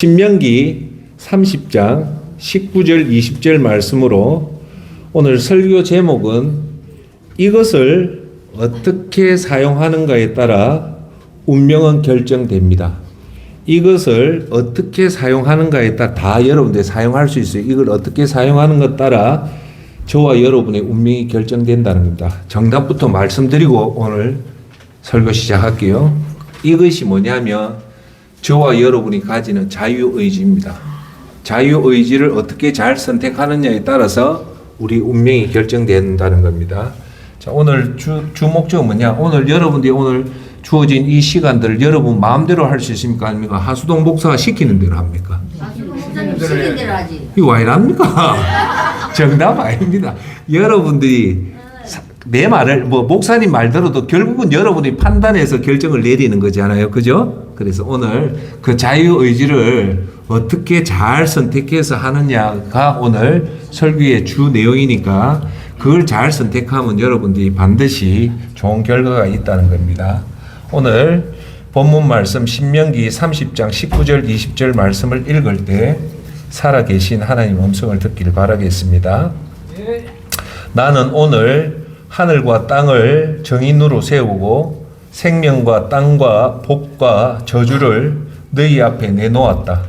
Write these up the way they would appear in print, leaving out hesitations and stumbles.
신명기 30장 19절 20절 말씀으로 오늘 설교 제목은 이것을 어떻게 사용하는가에 따라 운명은 결정됩니다. 이것을 어떻게 사용하는가에 따라 다 여러분들이 사용할 수 있어요. 이걸 어떻게 사용하는 것 따라 저와 여러분의 운명이 결정된다는 겁니다. 정답부터 말씀드리고 오늘 설교 시작할게요. 이것이 뭐냐면 저와 여러분이 가지는 자유의지입니다. 자유의지를 어떻게 잘 선택하느냐에 따라서 우리 운명이 결정된다는 겁니다. 자, 오늘 주 목적은 뭐냐? 오늘 여러분들이 오늘 주어진 이 시간들을 여러분 마음대로 할 수 있습니까? 아닙니까? 하수동 목사가 시키는 대로 합니까? 하수동 목사님 시키는 대로 하지. 이거 왜 이랍니까? 정답 아닙니다. 여러분들이 내 말을 목사님 말대로도 결국은 여러분이 판단해서 결정을 내리는 거잖아요. 그죠? 그래서 오늘 그 자유의지를 어떻게 잘 선택해서 하느냐가 오늘 설교의 주 내용이니까 그걸 잘 선택하면 여러분들이 반드시 좋은 결과가 있다는 겁니다. 오늘 본문 말씀 신명기 30장 19절 20절 말씀을 읽을 때 살아계신 하나님 음성을 듣길 바라겠습니다. 나는 오늘 하늘과 땅을 정인으로 세우고 생명과 땅과 복과 저주를 너희 앞에 내놓았다.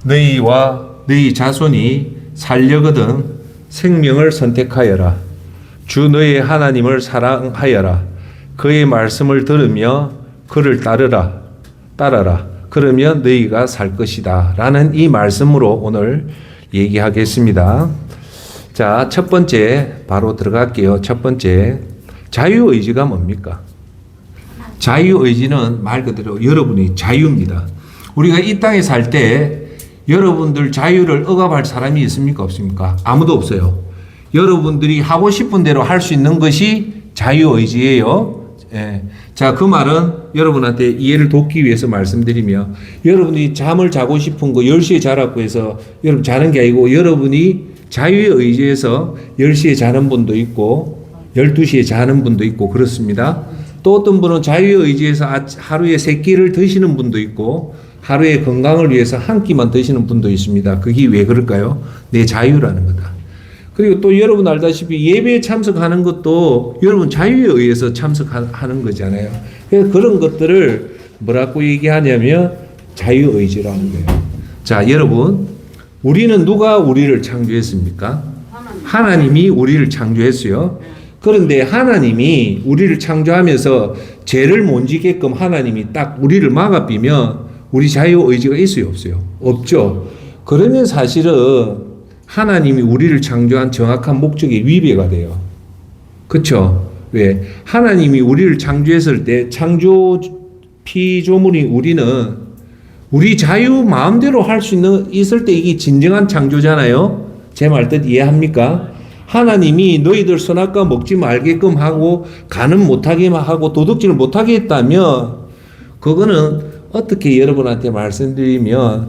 너희와 너희 자손이 살려거든 생명을 선택하여라. 주 너희 하나님을 사랑하여라. 그의 말씀을 들으며 그를 따라라. 그러면 너희가 살 것이다. 라는 이 말씀으로 오늘 얘기하겠습니다. 자, 첫 번째 바로 들어갈게요. 첫 번째, 자유의지가 뭡니까? 자유의지는 말 그대로 여러분의 자유입니다. 우리가 이 땅에 살 때 여러분들 자유를 억압할 사람이 있습니까? 없습니까? 아무도 없어요. 여러분들이 하고 싶은 대로 할 수 있는 것이 자유의지예요. 예. 자, 그 말은 여러분한테 이해를 돕기 위해서 말씀드리며 여러분이 잠을 자고 싶은 거 10시에 자라고 해서 여러분 자는 게 아니고 여러분이 자유의 의지에서 10시에 자는 분도 있고 12시에 자는 분도 있고 그렇습니다. 또 어떤 분은 자유의 의지에서 하루에 3끼를 드시는 분도 있고 하루에 건강을 위해서 한 끼만 드시는 분도 있습니다. 그게 왜 그럴까요? 내 자유라는 거다. 그리고 또 여러분 알다시피 예배에 참석하는 것도 여러분 자유에 의해서 참석하는 거잖아요. 그래서 그런 것들을 뭐라고 얘기하냐면 자유의지라는 거예요. 자, 여러분 우리는 누가 우리를 창조했습니까? 하나님이 우리를 창조했어요. 그런데 하나님이 우리를 창조하면서 죄를 못 지게끔 하나님이 딱 우리를 막아비면 우리 자유의지가 있어요? 없어요? 없죠. 그러면 사실은 하나님이 우리를 창조한 정확한 목적에 위배가 돼요. 그렇죠? 왜? 하나님이 우리를 창조했을 때 창조 피조물이 우리는 우리 자유 마음대로 할 수 있을 때 이게 진정한 창조잖아요. 제 말 뜻 이해합니까? 하나님이 너희들 선악과 먹지 말게끔 하고 간음 못하게만 하고 도둑질을 못하게 했다면 그거는 어떻게 여러분한테 말씀드리면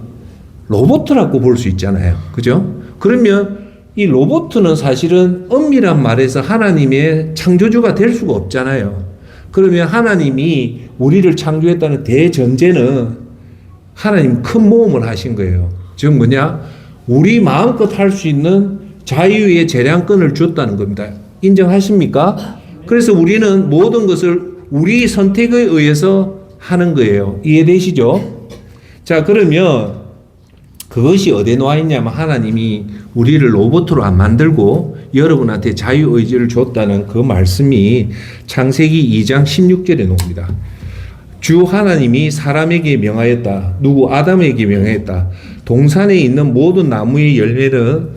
로봇이라고 볼 수 있잖아요. 그죠? 그러면 이 로봇은 사실은 엄밀한 말에서 하나님의 창조주가 될 수가 없잖아요. 그러면 하나님이 우리를 창조했다는 대전제는 하나님 큰 모험을 하신 거예요. 즉 뭐냐? 우리 마음껏 할 수 있는 자유의 재량권을 줬다는 겁니다. 인정하십니까? 그래서 우리는 모든 것을 우리 선택에 의해서 하는 거예요. 이해되시죠? 자, 그러면 그것이 어디에 놓아 있냐면 하나님이 우리를 로봇으로 안 만들고 여러분한테 자유의지를 줬다는 그 말씀이 창세기 2장 16절에 나옵니다. 주 하나님이 사람에게 명하였다. 누구? 아담에게 명하였다. 동산에 있는 모든 나무의 열매는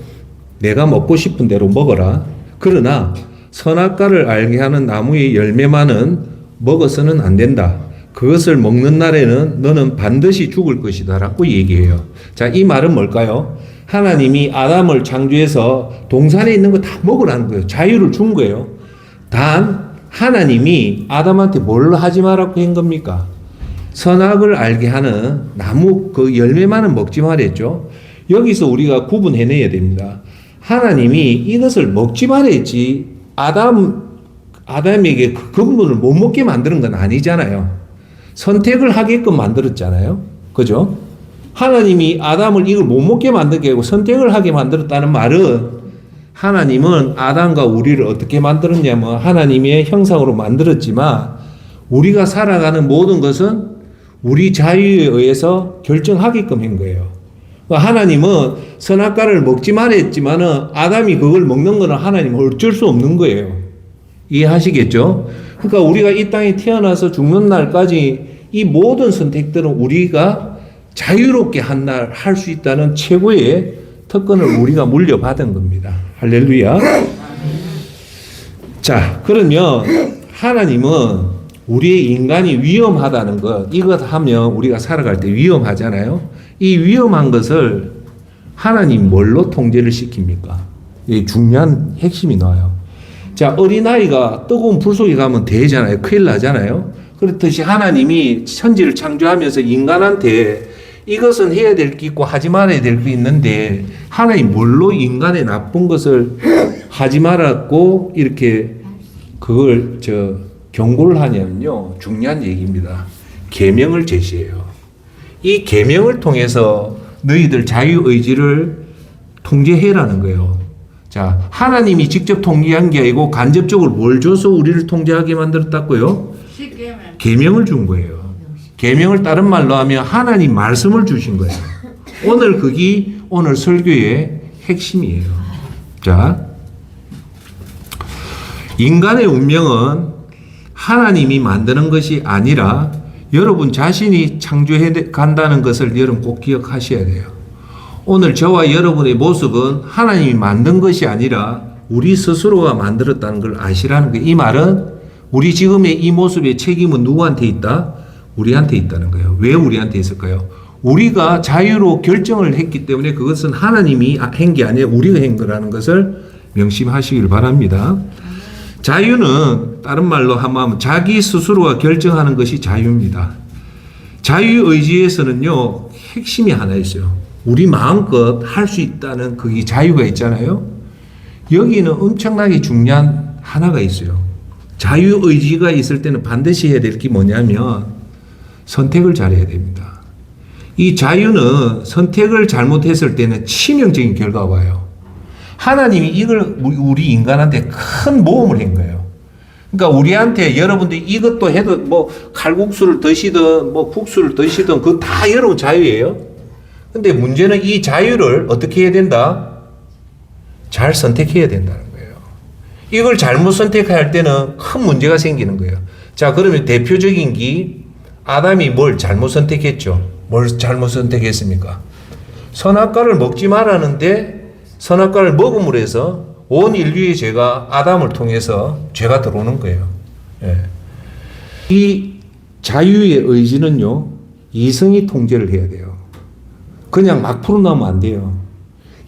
내가 먹고 싶은 대로 먹어라. 그러나 선악과를 알게 하는 나무의 열매만은 먹어서는 안 된다. 그것을 먹는 날에는 너는 반드시 죽을 것이다 라고 얘기해요. 자, 이 말은 뭘까요? 하나님이 아담을 창조해서 동산에 있는 거 다 먹으라는 거예요. 자유를 준 거예요. 단 하나님이 아담한테 뭘 하지 말라고 한 겁니까? 선악을 알게 하는 나무 그 열매만은 먹지 말랬죠. 여기서 우리가 구분해내야 됩니다. 하나님이 이것을 먹지 말랬지 아담에게 그 근본을 못 먹게 만드는 건 아니잖아요. 선택을 하게끔 만들었잖아요. 그죠? 하나님이 아담을 이걸 못 먹게 만들게 하고 선택을 하게 만들었다는 말은 하나님은 아담과 우리를 어떻게 만들었냐면 하나님의 형상으로 만들었지만 우리가 살아가는 모든 것은 우리 자유에 의해서 결정하게끔 한 거예요. 하나님은 선악과를 먹지 말아 했지만은 아담이 그걸 먹는 거는 하나님은 어쩔 수 없는 거예요. 이해하시겠죠? 그러니까 우리가 이 땅에 태어나서 죽는 날까지 이 모든 선택들은 우리가 자유롭게 한 날 할 수 있다는 최고의 특권을 우리가 물려받은 겁니다. 할렐루야. 자, 그러면 하나님은 우리의 인간이 위험하다는 것, 이것 하면 우리가 살아갈 때 위험하잖아요. 이 위험한 것을 하나님 뭘로 통제를 시킵니까? 이 중요한 핵심이 나와요. 자, 어린아이가 뜨거운 불 속에 가면 되잖아요. 큰일 나잖아요. 그렇듯이 하나님이 천지를 창조하면서 인간한테 이것은 해야 될 게 있고 하지 말아야 될 게 있는데 하나님 뭘로 인간의 나쁜 것을 하지 말았고 이렇게 그걸 경고를 하냐면요. 중요한 얘기입니다. 계명을 제시해요. 이 계명을 통해서 너희들 자유의지를 통제해라는 거예요. 자, 하나님이 직접 통제한 게 아니고 간접적으로 뭘 줘서 우리를 통제하게 만들었다고요? 계명을 준 거예요. 계명을 다른 말로 하면 하나님 말씀을 주신 거예요. 오늘 그게 오늘 설교의 핵심이에요. 자, 인간의 운명은 하나님이 만드는 것이 아니라 여러분 자신이 창조해 간다는 것을 여러분 꼭 기억하셔야 돼요. 오늘 저와 여러분의 모습은 하나님이 만든 것이 아니라 우리 스스로가 만들었다는 걸 아시라는 거예요. 이 말은 우리 지금의 이 모습의 책임은 누구한테 있다? 우리한테 있다는 거예요. 왜 우리한테 있을까요? 우리가 자유로 결정을 했기 때문에 그것은 하나님이 한 게 아니라 우리가 한 거라는 것을 명심하시길 바랍니다. 자유는 다른 말로 하면 자기 스스로가 결정하는 것이 자유입니다. 자유의지에서는요, 핵심이 하나 있어요. 우리 마음껏 할 수 있다는 그게 자유가 있잖아요. 여기는 엄청나게 중요한 하나가 있어요. 자유의지가 있을 때는 반드시 해야 될 게 뭐냐면 선택을 잘해야 됩니다. 이 자유는 선택을 잘못했을 때는 치명적인 결과가 와요. 하나님이 이걸 우리 인간한테 큰 모험을 한 거예요. 그러니까 우리한테 여러분들이 이것도 해도 뭐 칼국수를 드시든 뭐 국수를 드시든 그거 다 여러분 자유예요. 근데 문제는 이 자유를 어떻게 해야 된다? 잘 선택해야 된다는 거예요. 이걸 잘못 선택할 때는 큰 문제가 생기는 거예요. 자, 그러면 대표적인 게 아담이 뭘 잘못 선택했죠? 뭘 잘못 선택했습니까? 선악과를 먹지 말았는데 선악과를 먹음으로 해서 온 인류의 죄가 아담을 통해서 죄가 들어오는 거예요. 예. 이 자유의 의지는요, 이성이 통제를 해야 돼요. 그냥 막 풀어놓으면 안 돼요.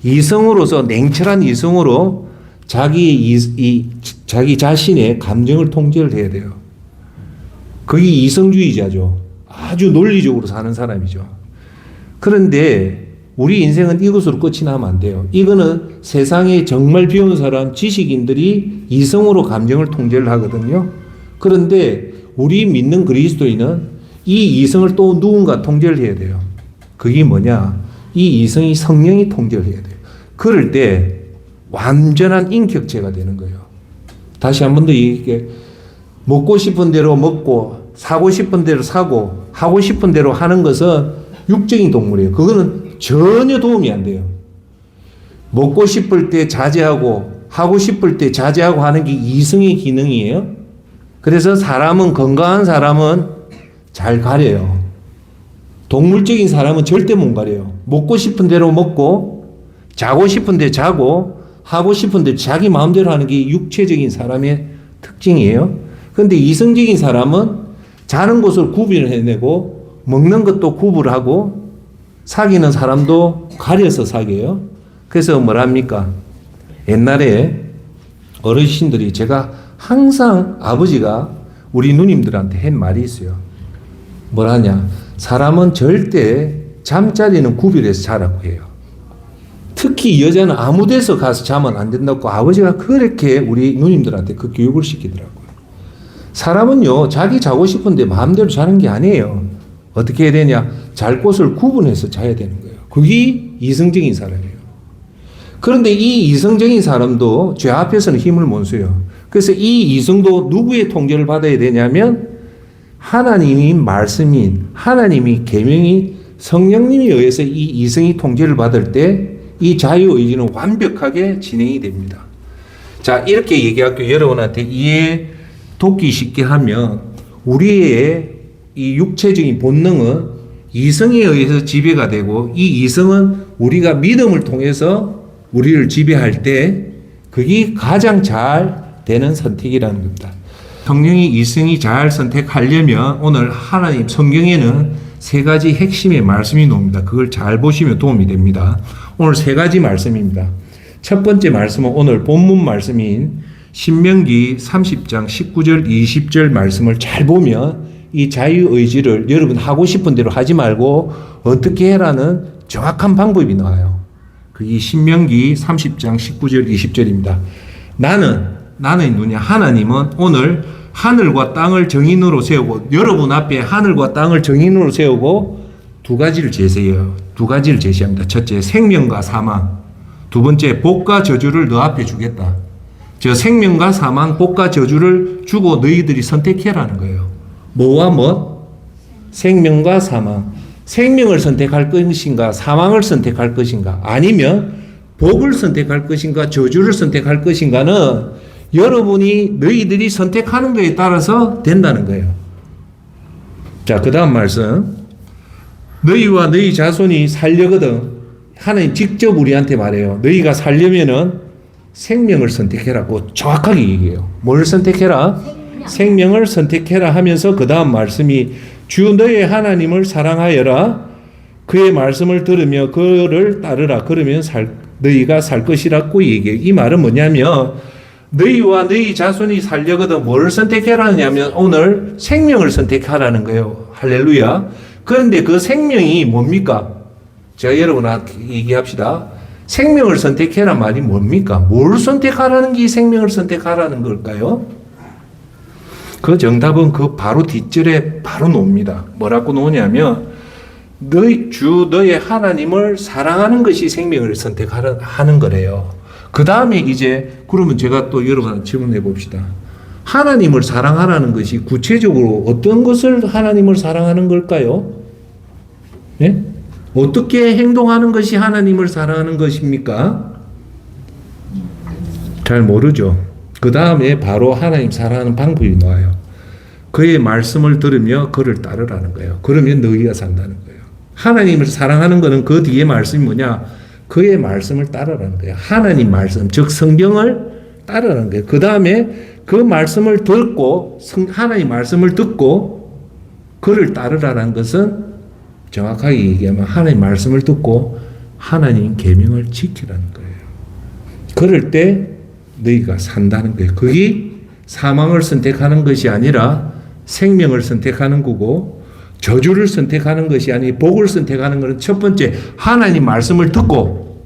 이성으로서, 냉철한 이성으로 자기 자신의 감정을 통제를 해야 돼요. 그게 이성주의자죠. 아주 논리적으로 사는 사람이죠. 그런데 우리 인생은 이것으로 끝이 나면 안 돼요. 이거는 세상에 정말 배운 사람, 지식인들이 이성으로 감정을 통제를 하거든요. 그런데 우리 믿는 그리스도인은 이 이성을 또 누군가 통제를 해야 돼요. 그게 뭐냐? 이 이성이 성령이 통제를 해야 돼요. 그럴 때 완전한 인격체가 되는 거예요. 다시 한 번 더 얘기해. 먹고 싶은 대로 먹고 사고 싶은 대로 사고 하고 싶은 대로 하는 것은 육적인 동물이에요. 그거는 전혀 도움이 안 돼요. 먹고 싶을 때 자제하고 하고 싶을 때 자제하고 하는 게 이성의 기능이에요. 그래서 사람은 건강한 사람은 잘 가려요. 동물적인 사람은 절대 못 가려요. 먹고 싶은 대로 먹고 자고 싶은 데 자고 하고 싶은 데 자기 마음대로 하는 게 육체적인 사람의 특징이에요. 그런데 이성적인 사람은 자는 곳을 구분을 해내고 먹는 것도 구분하고 사귀는 사람도 가려서 사귀어요. 그래서 뭐랍니까? 옛날에 어르신들이 제가 항상 아버지가 우리 누님들한테 한 말이 있어요. 뭐라냐? 사람은 절대 잠자리는 구별해서 자라고 해요. 특히 여자는 아무 데서 가서 자면 안 된다고 아버지가 그렇게 우리 누님들한테 그 교육을 시키더라고요. 사람은요, 자기 자고 싶은데 마음대로 자는 게 아니에요. 어떻게 해야 되냐? 잘 곳을 구분해서 자야 되는 거예요. 그게 이성적인 사람이에요. 그런데 이 이성적인 사람도 죄 앞에서는 힘을 못 써요. 그래서 이 이성도 누구의 통제를 받아야 되냐면 하나님이 말씀인 하나님이 계명이 성령님에 의해서 이 이성이 통제를 받을 때 이 자유의지는 완벽하게 진행이 됩니다. 자, 이렇게 얘기할게요. 여러분한테 이해 돕기 쉽게 하면 우리의 이 육체적인 본능은 이성에 의해서 지배가 되고 이 이성은 우리가 믿음을 통해서 우리를 지배할 때 그게 가장 잘 되는 선택이라는 겁니다. 성령이 이성이 잘 선택하려면 오늘 하나님 성경에는 세 가지 핵심의 말씀이 나옵니다. 그걸 잘 보시면 도움이 됩니다. 오늘 세 가지 말씀입니다. 첫 번째 말씀은 오늘 본문 말씀인 신명기 30장 19절 20절 말씀을 잘 보면 이 자유의지를 여러분 하고 싶은 대로 하지 말고 어떻게 해라는 정확한 방법이 나와요. 그게 신명기 30장 19절 20절입니다. 나는 누구냐? 하나님은 오늘 하늘과 땅을 정인으로 세우고 여러분 앞에 하늘과 땅을 정인으로 세우고 두 가지를 제시해요. 두 가지를 제시합니다. 첫째, 생명과 사망. 두 번째, 복과 저주를 너 앞에 주겠다. 저 생명과 사망, 복과 저주를 주고 너희들이 선택해라는 거예요. 뭐와 뭐? 생명과 사망. 생명을 선택할 것인가, 사망을 선택할 것인가, 아니면 복을 선택할 것인가, 저주를 선택할 것인가는 여러분이 너희들이 선택하는 것에 따라서 된다는 거예요. 자, 그 다음 말씀. 너희와 너희 자손이 살려거든. 하나님 직접 우리한테 말해요. 너희가 살려면은 생명을 선택해라고 정확하게 얘기해요. 뭘 선택해라? 생명을 선택해라 하면서 그 다음 말씀이 주 너의 하나님을 사랑하여라. 그의 말씀을 들으며 그를 따르라. 그러면 너희가 살 것이라고 얘기해요. 이 말은 뭐냐면 너희와 너희 자손이 살려거든 뭘 선택해라냐면 오늘 생명을 선택하라는 거예요. 할렐루야. 그런데 그 생명이 뭡니까? 제가 여러분한테 얘기합시다. 생명을 선택해라 말이 뭡니까? 뭘 선택하라는 게 생명을 선택하라는 걸까요? 그 정답은 그 바로 뒷절에 바로 놓습니다. 뭐라고 놓냐면 너의 하나님을 사랑하는 것이 생명을 선택하는 거래요. 그 다음에 이제 그러면 제가 또 여러분한테 질문해 봅시다. 하나님을 사랑하라는 것이 구체적으로 어떤 것을 하나님을 사랑하는 걸까요? 네? 어떻게 행동하는 것이 하나님을 사랑하는 것입니까? 잘 모르죠. 그 다음에 바로 하나님 사랑하는 방법이 나와요. 그의 말씀을 들으며 그를 따르라는 거예요. 그러면 너희가 산다는 거예요. 하나님을 사랑하는 것은 그 뒤에 말씀이 뭐냐? 그의 말씀을 따르라는 거예요. 하나님 말씀, 즉 성경을 따르라는 거예요. 그 다음에 그 말씀을 듣고 하나님 말씀을 듣고 그를 따르라는 것은 정확하게 얘기하면 하나님 말씀을 듣고 하나님 계명을 지키라는 거예요. 그럴 때 너희가 산다는 거예요. 그게 사망을 선택하는 것이 아니라 생명을 선택하는 거고 저주를 선택하는 것이 아니 복을 선택하는 것은 첫 번째 하나님 말씀을 듣고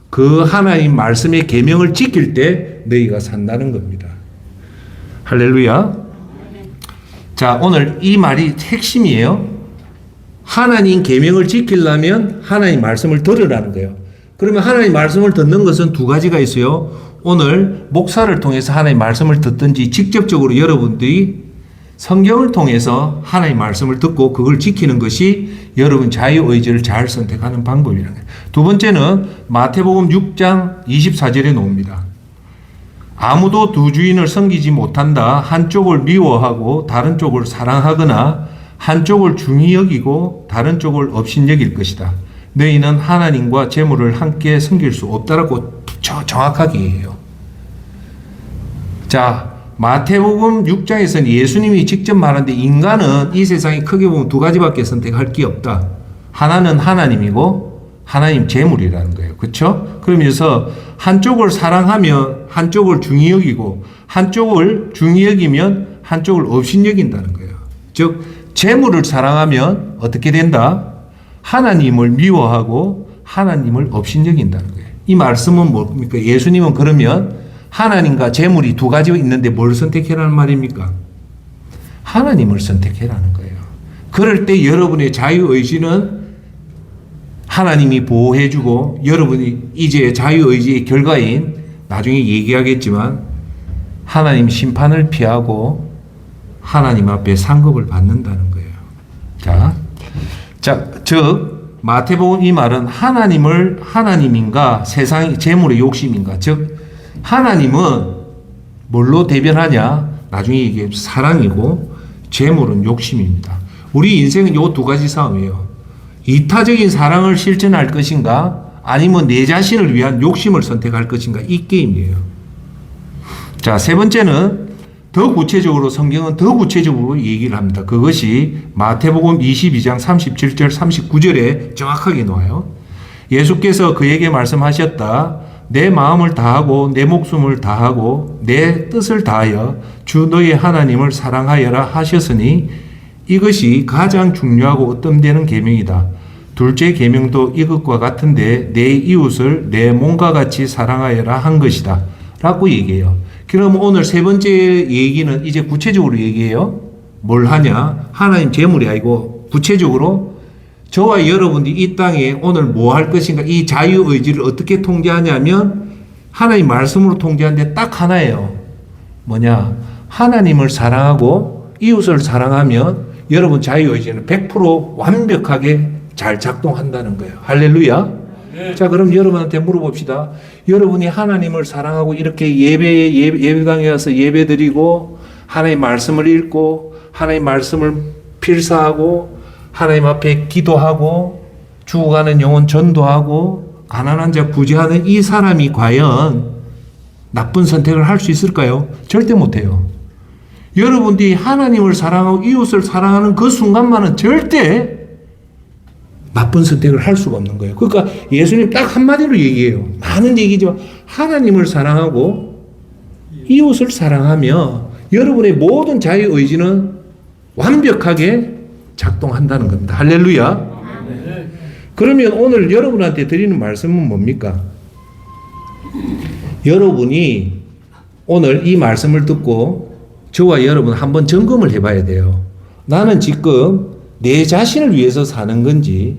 그 하나님 말씀의 계명을 지킬 때 너희가 산다는 겁니다. 할렐루야. 자, 오늘 이 말이 핵심이에요. 하나님 계명을 지키려면 하나님 말씀을 들으라는 거예요. 그러면 하나님 말씀을 듣는 것은 두 가지가 있어요. 오늘 목사를 통해서 하나님 말씀을 듣든지 직접적으로 여러분들이 성경을 통해서 하나님 말씀을 듣고 그걸 지키는 것이 여러분 자유의지를 잘 선택하는 방법이라는 거예요. 두 번째는 마태복음 6장 24절에 나옵니다. 아무도 두 주인을 섬기지 못한다. 한쪽을 미워하고 다른 쪽을 사랑하거나 한쪽을 중히 여기고 다른 쪽을 업신여길 것이다. 너희는 하나님과 재물을 함께 섬길 수 없다라고 정확하게 얘기해요. 자, 마태복음 6장에서는 예수님이 직접 말하는데 인간은 이 세상에 크게 보면 두 가지밖에 선택할 게 없다. 하나는 하나님이고 하나님 재물이라는 거예요. 그렇죠? 그러면서 한쪽을 사랑하면 한쪽을 중히 여기고 한쪽을 중히 여기면 한쪽을 업신여긴다는 거예요. 즉 재물을 사랑하면 어떻게 된다? 하나님을 미워하고 하나님을 업신여긴다는 거예요. 이 말씀은 뭡니까? 예수님은 그러면 하나님과 재물이 두 가지 있는데 뭘 선택해라는 말입니까? 하나님을 선택해라는 거예요. 그럴 때 여러분의 자유의지는 하나님이 보호해주고 여러분이 이제 자유의지의 결과인 나중에 얘기하겠지만 하나님 심판을 피하고 하나님 앞에 상급을 받는다는 거예요. 즉 마태복음 이 말은 하나님인가 세상의 재물의 욕심인가, 즉 하나님은 뭘로 대변하냐? 나중에 이게 사랑이고 재물은 욕심입니다. 우리 인생은 이 두 가지 싸움이에요. 이타적인 사랑을 실천할 것인가 아니면 내 자신을 위한 욕심을 선택할 것인가, 이 게임이에요. 자, 세 번째는 더 구체적으로 성경은 더 구체적으로 얘기를 합니다. 그것이 마태복음 22장 37절 39절에 정확하게 나와요. 예수께서 그에게 말씀하셨다. 내 마음을 다하고 내 목숨을 다하고 내 뜻을 다하여 주 너의 하나님을 사랑하여라 하셨으니 이것이 가장 중요하고 으뜸되는 계명이다. 둘째 계명도 이것과 같은데 내 이웃을 내 몸과 같이 사랑하여라 한 것이다 라고 얘기해요. 그럼 오늘 세 번째 얘기는 이제 구체적으로 얘기해요. 뭘 하냐? 하나님 재물이 아니고 구체적으로 저와 여러분들이 이 땅에 오늘 뭐 할 것인가, 이 자유의지를 어떻게 통제하냐면 하나님 말씀으로 통제하는데 딱 하나예요. 뭐냐? 하나님을 사랑하고 이웃을 사랑하면 여러분 자유의지는 100% 완벽하게 잘 작동한다는 거예요. 할렐루야. 네. 자, 그럼 여러분한테 물어봅시다. 여러분이 하나님을 사랑하고 이렇게 예배당에 와서 예배드리고 하나님 말씀을 읽고 하나님 말씀을 필사하고 하나님 앞에 기도하고 죽어가는 영혼 전도하고 가난한 자 구제하는 이 사람이 과연 나쁜 선택을 할 수 있을까요? 절대 못해요. 여러분들이 하나님을 사랑하고 이웃을 사랑하는 그 순간만은 절대 나쁜 선택을 할 수가 없는 거예요. 그러니까 예수님 딱 한마디로 얘기해요. 많은 얘기지만 하나님을 사랑하고 이웃을 사랑하며 여러분의 모든 자유의지는 완벽하게 작동한다는 겁니다. 할렐루야. 그러면 오늘 여러분한테 드리는 말씀은 뭡니까? 여러분이 오늘 이 말씀을 듣고 저와 여러분 한번 점검을 해봐야 돼요. 나는 지금 내 자신을 위해서 사는 건지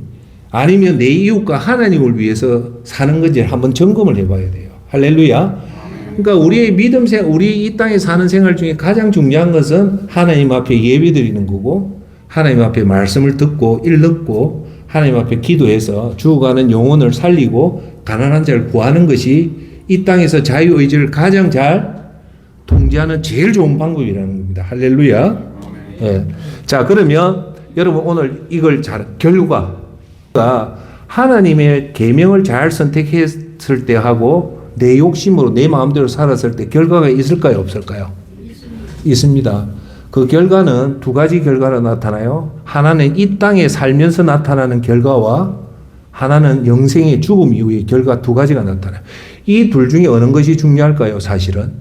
아니면 내 이웃과 하나님을 위해서 사는 건지 한번 점검을 해봐야 돼요. 할렐루야. 그러니까 우리의 믿음 생활, 우리 이 땅에 사는 생활 중에 가장 중요한 것은 하나님 앞에 예배 드리는 거고 하나님 앞에 말씀을 듣고 읽고 하나님 앞에 기도해서 죽어가는 영혼을 살리고 가난한 자를 구하는 것이 이 땅에서 자유의지를 가장 잘 통제하는 제일 좋은 방법이라는 겁니다. 할렐루야. 예. 자, 그러면 여러분 오늘 이걸 결과가 하나님의 계명을 잘 선택했을 때 하고 내 욕심으로 내 마음대로 살았을 때 결과가 있을까요? 없을까요? 있습니다. 그 결과는 두 가지 결과로 나타나요. 하나는 이 땅에 살면서 나타나는 결과와 하나는 영생의 죽음 이후의 결과, 두 가지가 나타나요. 이 둘 중에 어느 것이 중요할까요? 사실은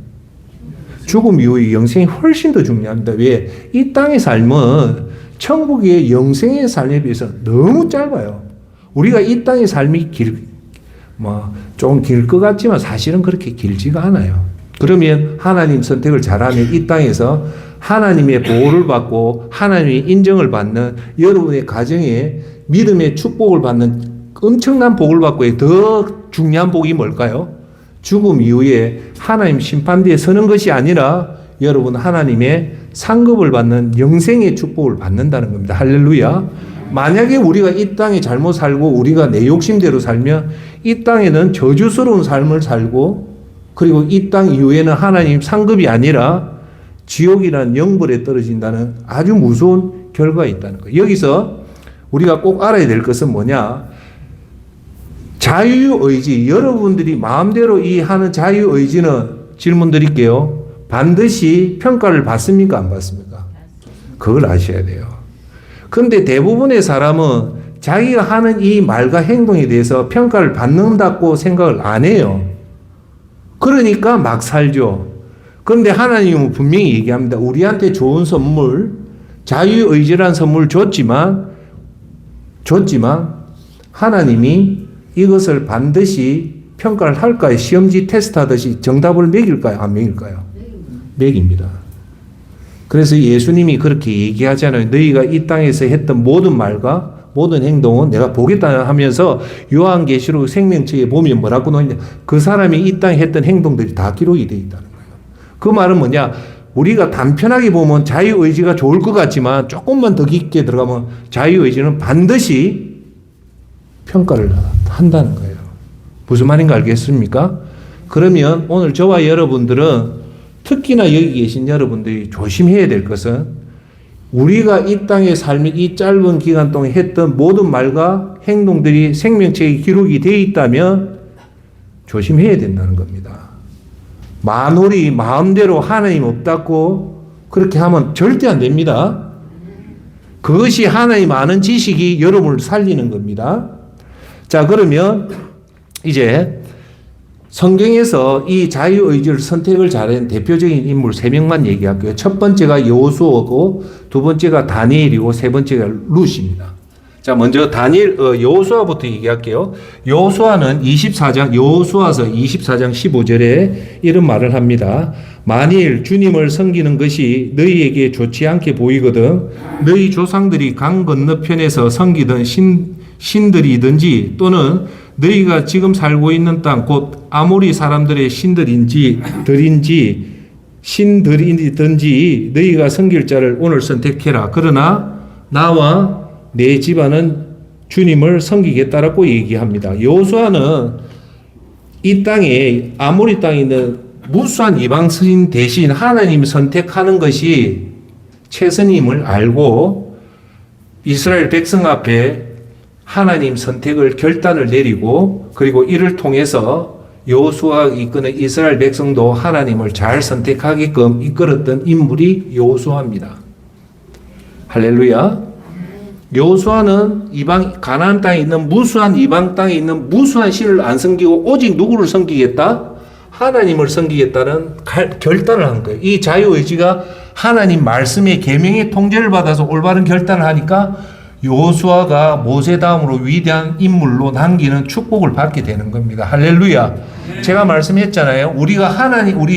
죽음 이후의 영생이 훨씬 더 중요합니다. 왜? 이 땅의 삶은 천국의 영생의 삶에 비해서 너무 짧아요. 우리가 이 땅의 삶이 좀 길 것 같지만 사실은 그렇게 길지가 않아요. 그러면 하나님 선택을 잘하면 이 땅에서 하나님의 보호를 받고 하나님의 인정을 받는 여러분의 가정에 믿음의 축복을 받는 엄청난 복을 받고 더 중요한 복이 뭘까요? 죽음 이후에 하나님 심판대에 서는 것이 아니라 여러분 하나님의 상급을 받는 영생의 축복을 받는다는 겁니다. 할렐루야. 만약에 우리가 이 땅에 잘못 살고 우리가 내 욕심대로 살면 이 땅에는 저주스러운 삶을 살고 그리고 이 땅 이후에는 하나님 상급이 아니라 지옥이라는 영벌에 떨어진다는 아주 무서운 결과가 있다는 거예요. 여기서 우리가 꼭 알아야 될 것은 뭐냐? 자유의지, 여러분들이 마음대로 이 하는 자유의지는 질문 드릴게요. 반드시 평가를 받습니까? 안 받습니까? 그걸 아셔야 돼요. 그런데 대부분의 사람은 자기가 하는 이 말과 행동에 대해서 평가를 받는다고 생각을 안 해요. 그러니까 막 살죠. 그런데 하나님은 분명히 얘기합니다. 우리한테 좋은 선물, 자유의지란 선물 줬지만 하나님이 이것을 반드시 평가를 할까요? 시험지 테스트 하듯이 정답을 매길까요? 안 매길까요? 매깁니다. 그래서 예수님이 그렇게 얘기하잖아요. 너희가 이 땅에서 했던 모든 말과 모든 행동은 내가 보겠다 하면서 요한계시록 생명책에 보면 뭐라고 나오냐. 그 사람이 이 땅에 했던 행동들이 다 기록이 되어 있다는 거예요. 그 말은 뭐냐. 우리가 단편하게 보면 자유의지가 좋을 것 같지만 조금만 더 깊게 들어가면 자유의지는 반드시 평가를 한다는 거예요. 무슨 말인가 알겠습니까? 그러면 오늘 저와 여러분들은 특히나 여기 계신 여러분들이 조심해야 될 것은 우리가 이 땅에 살면 이 짧은 기간 동안 했던 모든 말과 행동들이 생명책에 기록이 되어 있다면 조심해야 된다는 겁니다. 만홀이 마음대로 하나님 없다고 그렇게 하면 절대 안 됩니다. 그것이 하나님 아는 지식이 여러분을 살리는 겁니다. 자, 그러면 이제 성경에서 이 자유의지를 선택을 잘한 대표적인 인물 3명만 얘기할게요. 첫 번째가 여호수아고, 두 번째가 다니엘이고, 세 번째가 룻입니다. 자, 먼저 여호수아부터 얘기할게요. 여호수아는 여호수아서 24장 15절에 이런 말을 합니다. 만일 주님을 섬기는 것이 너희에게 좋지 않게 보이거든 너희 조상들이 강 건너편에서 섬기던 신들이든지 또는 너희가 지금 살고 있는 땅 곧 아모리 사람들의 신들이든지 너희가 섬길 자를 오늘 선택해라. 그러나 나와 내 집안은 주님을 섬기겠다라고 얘기합니다. 여호수아는 이 땅에 아모리 땅에 있는 무수한 이방신 대신 하나님 선택하는 것이 최선임을 알고 이스라엘 백성 앞에 하나님 선택을 결단을 내리고 그리고 이를 통해서 여호수아가 이끄는 이스라엘 백성도 하나님을 잘 선택하게끔 이끌었던 인물이 여호수아입니다. 할렐루야. 여호수아는 가나안 땅에 있는 무수한 이방 땅에 있는 무수한 신을 안 섬기고 오직 누구를 섬기겠다? 하나님을 섬기겠다는 결단을 한 거예요. 이 자유의지가 하나님 말씀의 계명의 통제를 받아서 올바른 결단을 하니까 여호수아가 모세 다음으로 위대한 인물로 남기는 축복을 받게 되는 겁니다. 할렐루야. 제가 말씀했잖아요. 우리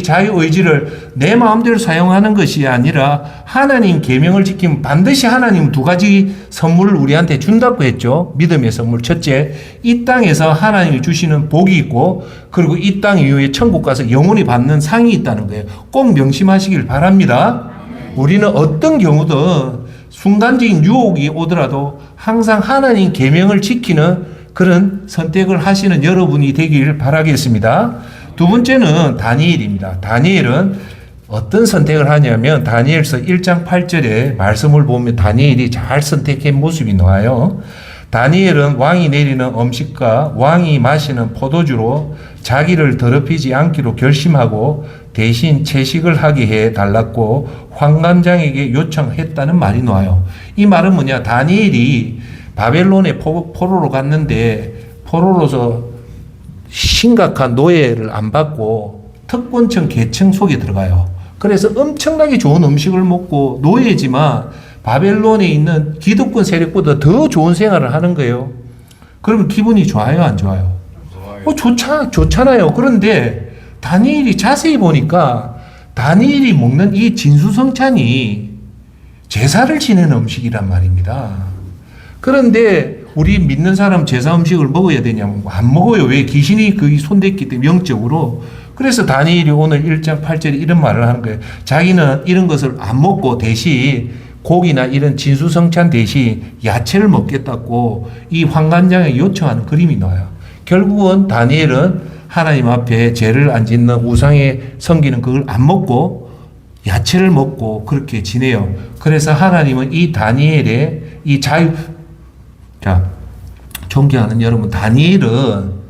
자유의지를 내 마음대로 사용하는 것이 아니라 하나님 계명을 지키면 반드시 하나님 2가지 선물을 우리한테 준다고 했죠. 믿음의 선물. 첫째, 이 땅에서 하나님이 주시는 복이 있고 그리고 이 땅 이후에 천국 가서 영원히 받는 상이 있다는 거예요. 꼭 명심하시길 바랍니다. 우리는 어떤 경우든 순간적인 유혹이 오더라도 항상 하나님 계명을 지키는 그런 선택을 하시는 여러분이 되길 바라겠습니다. 두 번째는 다니엘입니다. 다니엘은 어떤 선택을 하냐면 다니엘서 1장 8절에 말씀을 보면 다니엘이 잘 선택한 모습이 나와요. 다니엘은 왕이 내리는 음식과 왕이 마시는 포도주로 자기를 더럽히지 않기로 결심하고 대신 채식을 하게 해 달랐고 환관장에게 요청했다는 말이 나와요. 이 말은 뭐냐? 다니엘이 바벨론에 포로로 갔는데 포로로서 심각한 노예를 안 받고 특권층 계층 속에 들어가요. 그래서 엄청나게 좋은 음식을 먹고 노예지만 바벨론에 있는 기득권 세력보다 더 좋은 생활을 하는 거예요. 그러면 기분이 좋아요, 안 좋아요? 좋잖아요. 그런데 다니엘이 자세히 보니까 다니엘이 먹는 이 진수성찬이 제사를 지내는 음식이란 말입니다. 그런데 우리 믿는 사람 제사 음식을 먹어야 되냐면 안 먹어요. 왜? 귀신이 거기 손댔기 때문에 영적으로. 그래서 다니엘이 오늘 1장 8절에 이런 말을 하는 거예요. 자기는 이런 것을 안 먹고 대신 고기나 이런 진수성찬 대신 야채를 먹겠다고 이 환관장에 요청하는 그림이 나와요. 결국은 다니엘은 하나님 앞에 죄를 안 짓는 우상에 섬기는 그걸 안 먹고 야채를 먹고 그렇게 지내요. 그래서 하나님은 이 다니엘의 이 존경하는 여러분, 다니엘은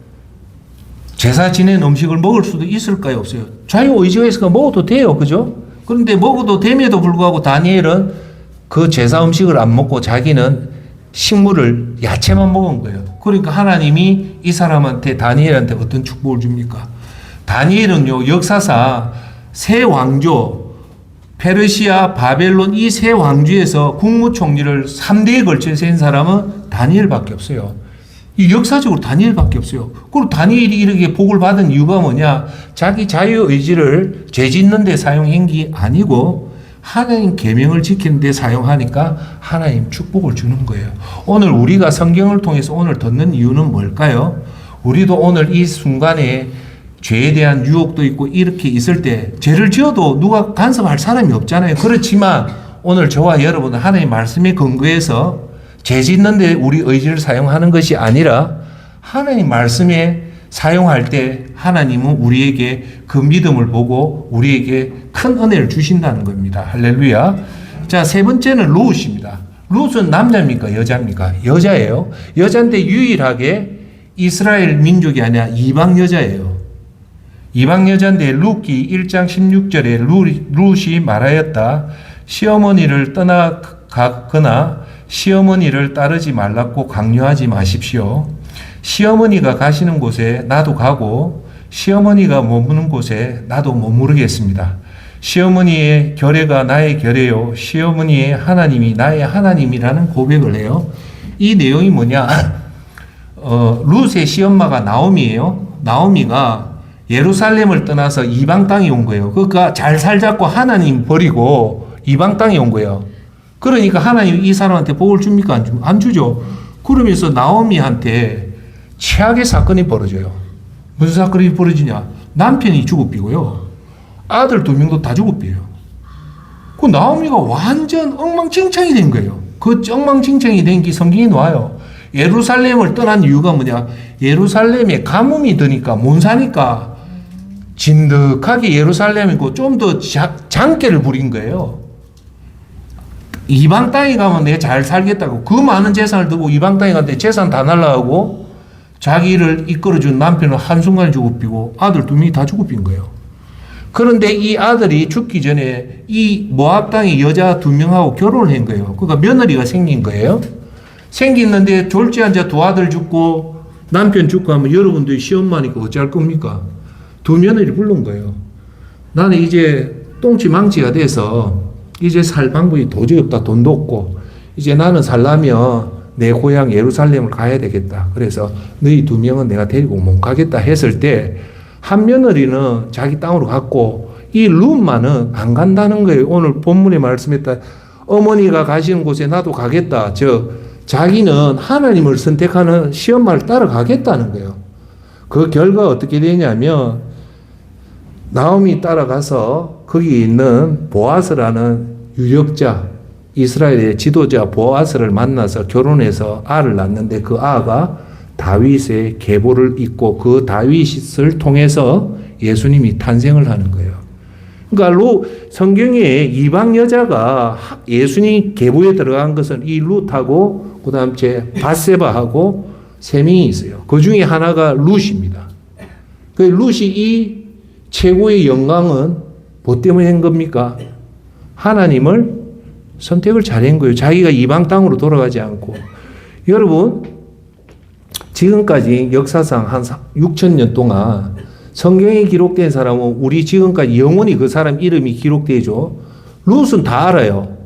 제사 지낸 음식을 먹을 수도 있을까요? 없어요? 자유의지가 있으니까 먹어도 돼요. 그죠? 그런데 먹어도 됨에도 불구하고 다니엘은 그 제사 음식을 안 먹고 자기는 식물을 야채만 먹은 거예요. 그러니까 하나님이 이 사람한테 다니엘한테 어떤 축복을 줍니까? 다니엘은요, 역사상 세 왕조, 페르시아, 바벨론 이 세 왕주에서 국무총리를 3대에 걸쳐서 한 사람은 다니엘밖에 없어요. 이 역사적으로 다니엘밖에 없어요. 그리고 다니엘이 이렇게 복을 받은 이유가 뭐냐? 자기 자유의지를 죄 짓는 데 사용한 게 아니고 하나님 계명을 지키는 데 사용하니까 하나님 축복을 주는 거예요. 오늘 우리가 성경을 통해서 오늘 듣는 이유는 뭘까요? 우리도 오늘 이 순간에 죄에 대한 유혹도 있고 이렇게 있을 때 죄를 지어도 누가 간섭할 사람이 없잖아요. 그렇지만 오늘 저와 여러분은 하나님의 말씀에 근거해서 죄 짓는데 우리 의지를 사용하는 것이 아니라 하나님 말씀에 사용할 때 하나님은 우리에게 그 믿음을 보고 우리에게 큰 은혜를 주신다는 겁니다. 할렐루야. 자, 세 번째는 룻입니다. 룻은 남자입니까? 여자입니까? 여자예요. 여자인데 유일하게 이스라엘 민족이 아니라 이방 여자예요. 이방 여자인데 룻기 1장 16절에 룻이 말하였다. 시어머니를 떠나가거나 시어머니를 따르지 말라고 강요하지 마십시오. 시어머니가 가시는 곳에 나도 가고 시어머니가 머무는 곳에 나도 머무르겠습니다. 시어머니의 결례가 나의 결례요 시어머니의 하나님이 나의 하나님이라는 고백을 해요. 이 내용이 뭐냐? 룻의 시엄마가 나오미예요. 나오미가 예루살렘을 떠나서 이방 땅에 온 거예요. 그러니까 잘 살자고 하나님 버리고 이방 땅에 온 거예요. 그러니까 하나님 이 사람한테 복을 줍니까? 안 주죠. 그러면서 나오미한테 최악의 사건이 벌어져요. 무슨 사건이 벌어지냐? 남편이 죽어비고요. 아들 2명도 다 죽어비요. 그 나오미가 완전 엉망진창이 된 거예요. 그 엉망진창이 된 게 성경에 나와요. 예루살렘을 떠난 이유가 뭐냐? 예루살렘에 가뭄이 드니까 못 사니까 진득하게 예루살렘이고 좀 더 장깨를 부린 거예요. 이방 땅에 가면 내가 잘 살겠다고 그 많은 재산을 두고 이방 땅에 갔는데 재산 다 날라가고 자기를 이끌어준 남편은 한순간에 죽어비고 아들 2명이 다 죽어빈 거예요. 그런데 이 아들이 죽기 전에 이 모압 땅의 여자 2명하고 결혼을 한 거예요. 그러니까 며느리가 생긴 거예요. 생겼는데 졸지않자 2 아들 죽고 남편 죽고 하면 여러분들이 시엄마니까 어찌할 겁니까? 2 며느리 부른 거예요. 나는 이제 똥치 망치가 돼서 이제 살 방법이 도저히 없다. 돈도 없고 이제 나는 살려면 내 고향 예루살렘을 가야 되겠다. 그래서 너희 2명은 내가 데리고 못 가겠다 했을 때 한 며느리는 자기 땅으로 갔고 이 룻만은 안 간다는 거예요. 오늘 본문에 말씀했다. 어머니가 가시는 곳에 나도 가겠다. 자기는 하나님을 선택하는 시엄마를 따라가겠다는 거예요. 그 결과가 어떻게 되냐면 나오미 따라가서 거기 있는 보아스라는 유력자, 이스라엘의 지도자 보아스를 만나서 결혼해서 알을 낳는데 그 아가 다윗의 계보를 잇고 그 다윗을 통해서 예수님이 탄생을 하는 거예요. 그러니까 성경에 이방 여자가 예수님 계보에 들어간 것은 이 룻하고 그다음 바세바하고 3명이 있어요. 그 중에 하나가 룻입니다. 그 룻이 이 최고의 영광은 뭐 때문에 한 겁니까? 하나님을 선택을 잘한 거예요. 자기가 이방 땅으로 돌아가지 않고. 여러분, 지금까지 역사상 한 6,000년 동안 성경에 기록된 사람은 우리 지금까지 영원히 그 사람 이름이 기록되죠. 룻은 다 알아요.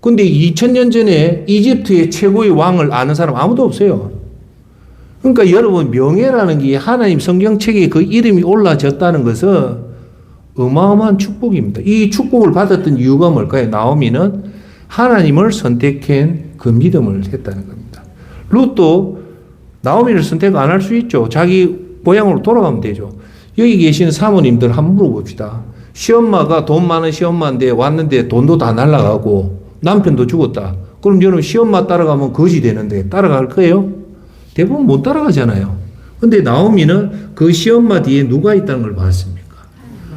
근데 2000년 전에 이집트의 최고의 왕을 아는 사람 아무도 없어요. 그러니까 여러분, 명예라는 게 하나님 성경책에 그 이름이 올라졌다는 것은 어마어마한 축복입니다. 이 축복을 받았던 이유가 뭘까요? 나오미는 하나님을 선택한 그 믿음을 했다는 겁니다. 룻도 나오미를 선택 안 할 수 있죠. 자기 고향으로 돌아가면 되죠. 여기 계시는 사모님들 한번 물어봅시다. 시엄마가 돈 많은 시엄마인데 왔는데 돈도 다 날라가고 남편도 죽었다. 그럼 여러분 시엄마 따라가면 거지 되는데 따라갈 거예요? 대부분 못 따라가잖아요. 근데 나오미는 그 시엄마 뒤에 누가 있다는 걸 봤습니까?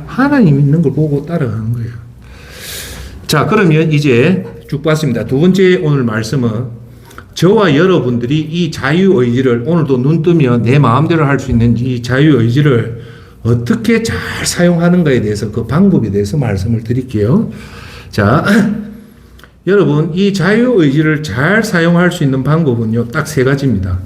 하나님 있는 걸 보고 따라가는 거예요. 자, 그러면 이제 쭉 봤습니다. 2번째 오늘 말씀은 저와 여러분들이 이 자유의지를 오늘도 눈 뜨면 내 마음대로 할 수 있는 이 자유의지를 어떻게 잘 사용하는가에 대해서 그 방법에 대해서 말씀을 드릴게요. 자, 여러분 이 자유의지를 잘 사용할 수 있는 방법은요 딱 3가지입니다.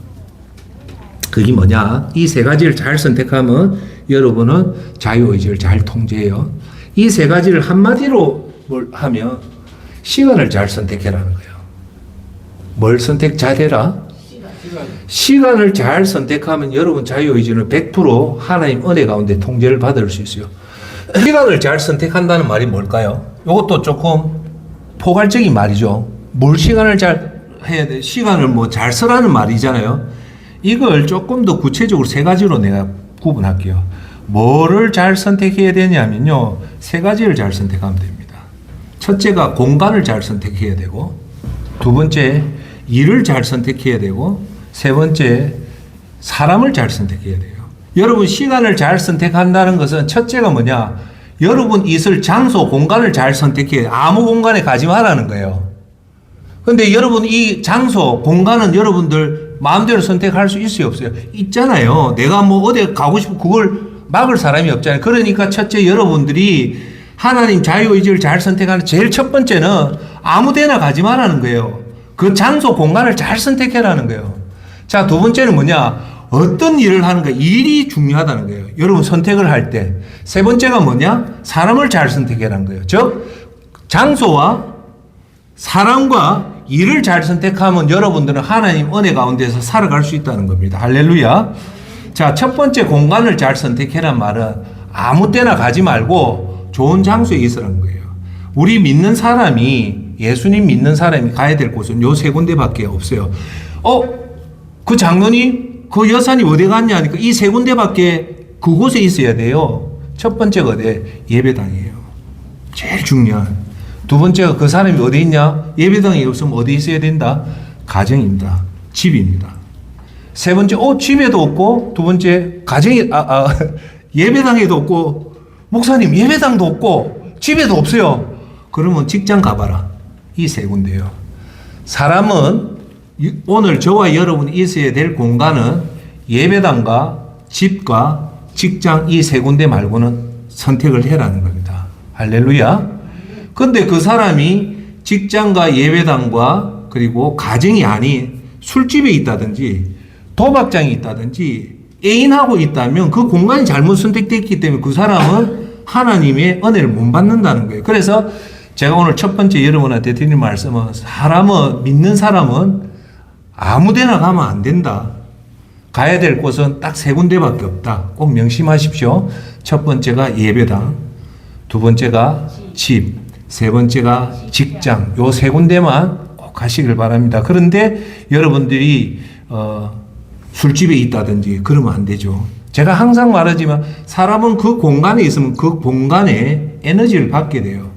그게 뭐냐? 이 3가지를 잘 선택하면 여러분은 자유의지를 잘 통제해요. 이 3가지를 한마디로 뭘 하면 시간을 잘 선택해라는 거예요. 뭘 선택 잘해라? 시간을 잘 선택하면 여러분 자유의지는 100% 하나님 은혜 가운데 통제를 받을 수 있어요. 시간을 잘 선택한다는 말이 뭘까요? 이것도 조금 포괄적인 말이죠. 뭘 시간을 잘 해야 돼? 시간을 뭐 잘 쓰라는 말이잖아요. 이걸 조금 더 구체적으로 세 가지로 내가 구분할게요. 뭐를 잘 선택해야 되냐면요. 세 가지를 잘 선택하면 됩니다. 첫째가 공간을 잘 선택해야 되고, 두 번째 일을 잘 선택해야 되고, 세 번째 사람을 잘 선택해야 돼요. 여러분 시간을 잘 선택한다는 것은 첫째가 뭐냐? 여러분 있을 장소, 공간을 잘 선택해야 돼요. 아무 공간에 가지 말라는 거예요. 근데 여러분 이 장소, 공간은 여러분들 마음대로 선택할 수 있어요, 없어요? 있잖아요. 내가 뭐 어디 가고 싶고 그걸 막을 사람이 없잖아요. 그러니까 첫째 여러분들이 하나님 자유의지를 잘 선택하는 제일 첫 번째는 아무 데나 가지 말라는 거예요. 그 장소, 공간을 잘 선택해라는 거예요. 자, 두 번째는 뭐냐? 어떤 일을 하는가? 일이 중요하다는 거예요. 여러분 선택을 할 때. 세 번째가 뭐냐? 사람을 잘 선택해라는 거예요. 즉, 장소와 사람과 일을 잘 선택하면 여러분들은 하나님 은혜 가운데서 살아갈 수 있다는 겁니다. 할렐루야. 자, 첫 번째 공간을 잘 선택해란 말은 아무 때나 가지 말고 좋은 장소에 있으라는 거예요. 우리 믿는 사람이, 예수님 믿는 사람이 가야 될 곳은 요 세 군데밖에 없어요. 그 장로님, 그 여사님 어디 갔냐 하니까 이 세 군데밖에 그곳에 있어야 돼요. 첫 번째가 어디? 예배당이에요. 제일 중요한. 두 번째가 그 사람이 어디 있냐? 예배당이 없으면 어디 있어야 된다? 가정입니다. 집입니다. 세 번째, 집에도 없고, 두 번째, 예배당에도 없고, 목사님, 예배당도 없고, 집에도 없어요. 그러면 직장 가봐라. 이 세 군데요. 사람은 오늘 저와 여러분이 있어야 될 공간은 예배당과 집과 직장 이 세 군데 말고는 선택을 해라는 겁니다. 할렐루야. 근데 그 사람이 직장과 예배당과 그리고 가정이 아닌 술집에 있다든지 도박장에 있다든지 애인하고 있다면 그 공간이 잘못 선택됐기 때문에 그 사람은 하나님의 은혜를 못 받는다는 거예요. 그래서 제가 오늘 첫 번째 여러분한테 드린 말씀은 믿는 사람은 아무 데나 가면 안 된다. 가야 될 곳은 딱 세 군데밖에 없다. 꼭 명심하십시오. 첫 번째가 예배당, 두 번째가 집, 세 번째가 직장. 요 세 군데만 꼭 가시길 바랍니다. 그런데 여러분들이 술집에 있다든지 그러면 안 되죠. 제가 항상 말하지만 사람은 그 공간에 있으면 그 공간에 에너지를 받게 돼요.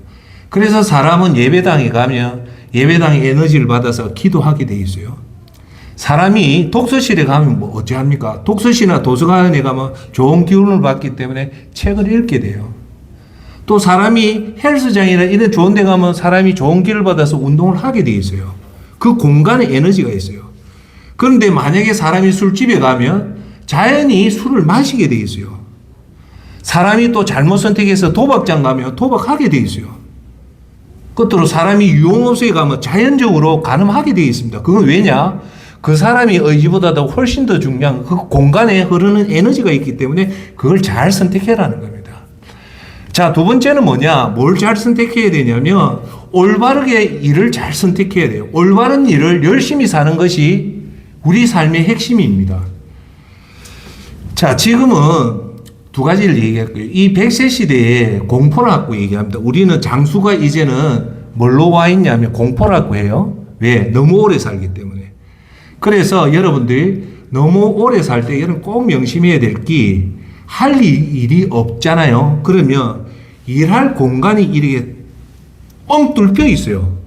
그래서 사람은 예배당에 가면 예배당에 에너지를 받아서 기도하게 돼 있어요. 사람이 독서실에 가면 뭐 어찌합니까? 독서실이나 도서관에 가면 좋은 기운을 받기 때문에 책을 읽게 돼요. 또 사람이 헬스장이나 이런 좋은 데 가면 사람이 좋은 기를 받아서 운동을 하게 돼 있어요. 그 공간에 에너지가 있어요. 그런데 만약에 사람이 술집에 가면 자연히 술을 마시게 돼 있어요. 사람이 또 잘못 선택해서 도박장 가면 도박하게 돼 있어요. 끝으로 사람이 유흥업소에 가면 자연적으로 가늠하게 돼 있습니다. 그건 왜냐? 그 사람이 의지보다도 훨씬 더 중요한 그 공간에 흐르는 에너지가 있기 때문에 그걸 잘 선택해라는 겁니다. 자, 두 번째는 뭐냐? 뭘 잘 선택해야 되냐면 올바르게 일을 잘 선택해야 돼요. 올바른 일을 열심히 사는 것이 우리 삶의 핵심입니다. 자, 지금은 두 가지를 얘기했고요. 이 100세 시대에 공포라고 얘기합니다. 우리는 장수가 이제는 뭘로 와 있냐면 공포라고 해요. 왜? 너무 오래 살기 때문에. 그래서 여러분들이 너무 오래 살 때 여러분 꼭 명심해야 될 게 할 일이 없잖아요. 그러면 일할 공간이 이렇게 뻥 뚫려 있어요.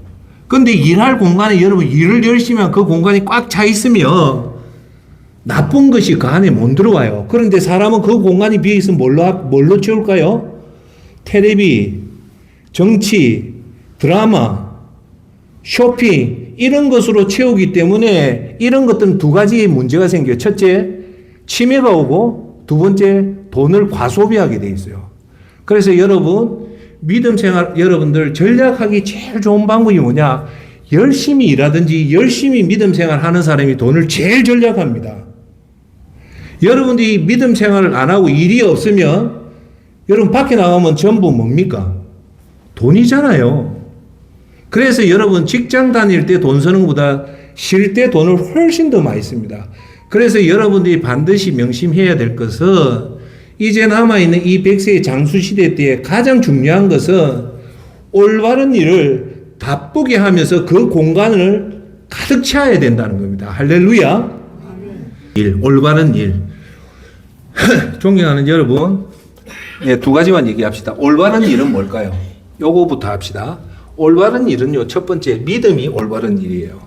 근데 일할 공간에 여러분 일을 열심히 하면 그 공간이 꽉 차 있으면 나쁜 것이 그 안에 못 들어와요. 그런데 사람은 그 공간이 비어 있으면 뭘로 채울까요? 텔레비, 정치, 드라마, 쇼핑 이런 것으로 채우기 때문에 이런 것들은 두 가지의 문제가 생겨요. 첫째, 치매가 오고 두 번째, 돈을 과소비하게 돼 있어요. 그래서 여러분 믿음 생활 여러분들 전략하기 제일 좋은 방법이 뭐냐? 열심히 일하든지 열심히 믿음 생활 하는 사람이 돈을 제일 전략합니다. 여러분들이 믿음 생활을 안 하고 일이 없으면 여러분 밖에 나가면 전부 뭡니까? 돈이잖아요. 그래서 여러분 직장 다닐 때 돈 쓰는 것보다 쉴 때 돈을 훨씬 더 많이 씁니다. 그래서 여러분들이 반드시 명심해야 될 것은 이제 남아있는 이 100세의 장수시대 때 가장 중요한 것은 올바른 일을 바쁘게 하면서 그 공간을 가득 채워야 된다는 겁니다. 할렐루야. 일, 올바른 일. 존경하는 여러분, 네, 두 가지만 얘기합시다. 올바른 일은 뭘까요? 요거부터 합시다. 올바른 일은요, 첫 번째, 믿음이 올바른 일이에요.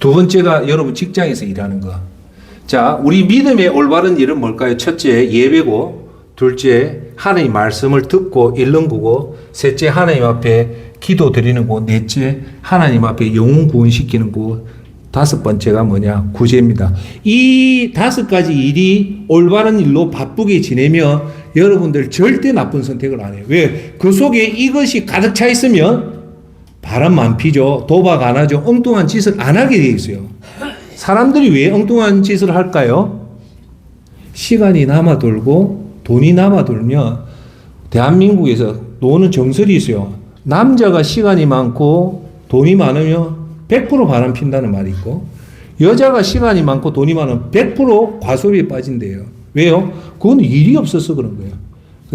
두 번째가 여러분 직장에서 일하는 거. 자, 우리 믿음의 올바른 일은 뭘까요? 첫째, 예배고, 둘째, 하나님 말씀을 듣고 읽는 거고, 셋째, 하나님 앞에 기도 드리는 거고, 넷째, 하나님 앞에 영혼 구원시키는 거고, 다섯 번째가 뭐냐? 구제입니다. 이 다섯 가지 일이 올바른 일로 바쁘게 지내면 여러분들 절대 나쁜 선택을 안 해요. 왜? 그 속에 이것이 가득 차 있으면 바람 안 피죠. 도박 안 하죠. 엉뚱한 짓을 안 하게 돼 있어요. 사람들이 왜 엉뚱한 짓을 할까요? 시간이 남아 돌고 돈이 남아 돌면 대한민국에서 노는 정설이 있어요. 남자가 시간이 많고 돈이 많으면 100% 바람 핀다는 말이 있고, 여자가 시간이 많고 돈이 많으면 100% 과소비에 빠진대요. 왜요? 그건 일이 없어서 그런 거예요.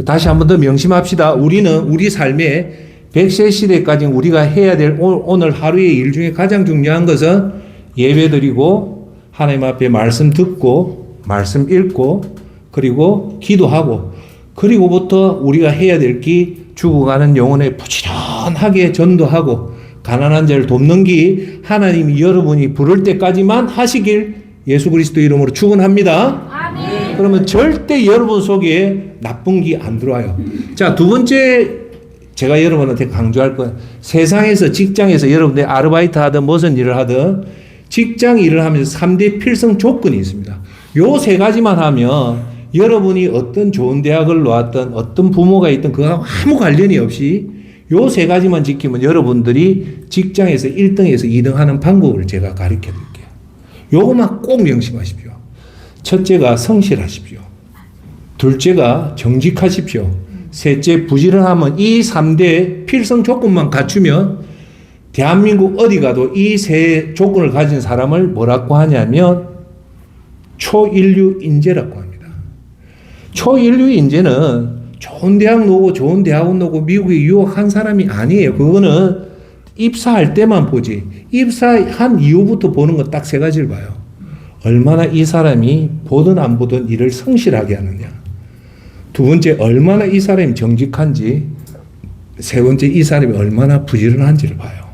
다시 한 번 더 명심합시다. 우리는 우리 삶에 100세 시대까지 우리가 해야 될 오늘 하루의 일 중에 가장 중요한 것은 예배 드리고, 하나님 앞에 말씀 듣고, 말씀 읽고, 그리고 기도하고, 그리고부터 우리가 해야 될 게 죽어가는 영혼에 부지런하게 전도하고, 가난한 자를 돕는 게 하나님이 여러분이 부를 때까지만 하시길 예수 그리스도 이름으로 축원합니다. 아멘. 그러면 절대 여러분 속에 나쁜 게 안 들어와요. 자, 두 번째 제가 여러분한테 강조할 건, 세상에서 직장에서 여러분들이 아르바이트 하든 무슨 일을 하든 직장 일을 하면서 3대 필성 조건이 있습니다. 요 세 가지만 하면 여러분이 어떤 좋은 대학을 나왔든 어떤 부모가 있든 그거하고 아무 관련이 없이 요 세 가지만 지키면 여러분들이 직장에서 1등에서 2등 하는 방법을 제가 가르쳐 드릴게요. 요것만 꼭 명심하십시오. 첫째가 성실하십시오. 둘째가 정직하십시오. 셋째 부지런하면, 이 3대 필성 조건만 갖추면 대한민국 어디 가도 이 세 조건을 가진 사람을 뭐라고 하냐면 초인류 인재라고 합니다. 초인류 인재는 좋은 대학 나오고 좋은 대학원 나오고 미국에 유학한 사람이 아니에요. 그거는 입사할 때만 보지. 입사한 이후부터 보는 건 딱 세 가지를 봐요. 얼마나 이 사람이 보든 안 보든 일을 성실하게 하느냐. 두 번째, 얼마나 이 사람이 정직한지. 세 번째, 이 사람이 얼마나 부지런한지를 봐요.